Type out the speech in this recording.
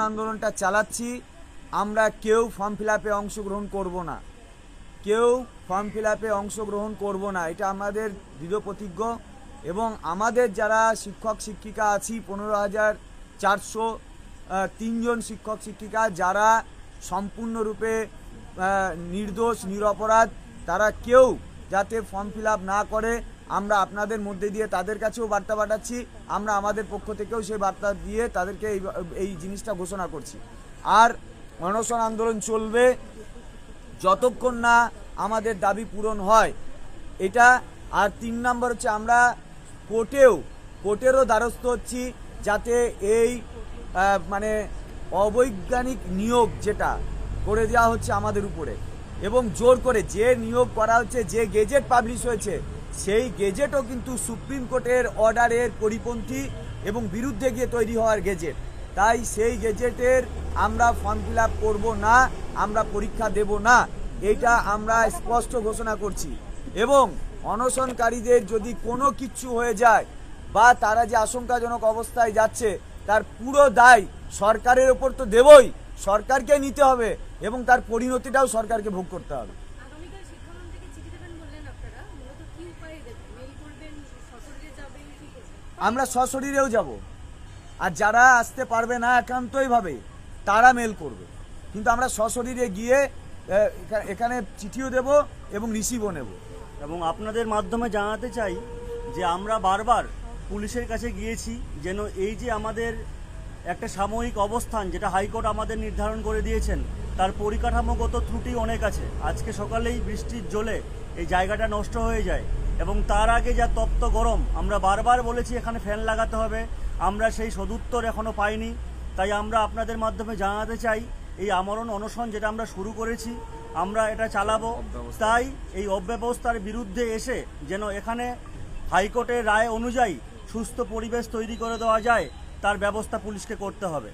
আন্দোলনটা চালাচ্ছি, আমরা কেউ ফর্ম ফিল আপে অংশগ্রহণ করব না, কেউ ফর্ম ফিল আপে অংশগ্রহণ করব না, এটা আমাদের দৃঢ় প্রতিজ্ঞ। এবং আমাদের যারা শিক্ষক শিক্ষিকা আছি 15,403 জন শিক্ষক শিক্ষিকা যারা সম্পূর্ণরূপে নির্দোষ নিরপরাধ, তারা কেউ যাতে ফর্ম ফিল আপ না করে, আমরা আপনাদের মধ্যে দিয়ে তাদের কাছেও বার্তা পাঠাচ্ছি, আমরা আমাদের পক্ষ থেকেও সেই বার্তা দিয়ে তাদেরকে এই জিনিসটা ঘোষণা করছি। আর অনশন আন্দোলন চলবে যতক্ষণ না আমাদের দাবি পূরণ হয় এটা। আর 3 নম্বর হচ্ছে আমরা কোর্টেরও দ্বারস্থ হচ্ছি যাতে এই মানে অবৈজ্ঞানিক নিয়োগ যেটা করে দেওয়া হচ্ছে আমাদের উপরে, এবং জোর করে যে নিয়োগ করা হচ্ছে, যে গেজেট পাবলিশ হয়েছে সেই গেজেটও কিন্তু সুপ্রিম কোর্টের অর্ডারের পরিপন্থী এবং বিরুদ্ধে গিয়ে তৈরি হওয়ার গেজেট। তাই সেই গেজেটের আমরা ফর্ম ফিল আপ করবো না, আমরা পরীক্ষা দেব না, এইটা আমরা স্পষ্ট ঘোষণা করছি। এবং অনশনকারীদের যদি কোনো কিছু হয়ে যায় বা তারা যে আশঙ্কাজনক অবস্থায় যাচ্ছে তার পুরো দায় সরকারের ওপর তো দেবই, সরকারকে নিতে হবে এবং তার পরিণতিটাও সরকারকে ভোগ করতে হবে। আমরা সশরীরেও যাব, আর যারা আসতে পারবে না একান্তইভাবে তারা মেল করবে, কিন্তু আমরা সশরীরে গিয়ে এখানে চিঠিও দেব এবং রিসিভও নেব। এবং আপনাদের মাধ্যমে জানাতে চাই যে আমরা বারবার পুলিশের কাছে গিয়েছি যেন এই যে আমাদের একটা সাময়িক অবস্থান যেটা হাইকোর্ট আমাদের নির্ধারণ করে দিয়েছেন তার পরিকাঠামোগত ত্রুটি অনেক আছে। আজকে সকালেই বৃষ্টির জলে এই জায়গাটা নষ্ট হয়ে যায় এবং তার আগে যা তপ্ত গরম, আমরা বারবার বলেছি এখানে ফ্যান লাগাতে হবে, আমরা সেই সদুত্তর এখনও পাইনি। তাই আমরা আপনাদের মাধ্যমে জানাতে চাই এই আমরণ অনশন যেটা আমরা শুরু করেছি আমরা এটা চালাবো। তাই এই অব্যবস্থার বিরুদ্ধে এসে যেন এখানে হাইকোর্টের রায় অনুযায়ী সুস্থ পরিবেশ তৈরি করে দেওয়া যায় তার ব্যবস্থা পুলিশকে করতে হবে।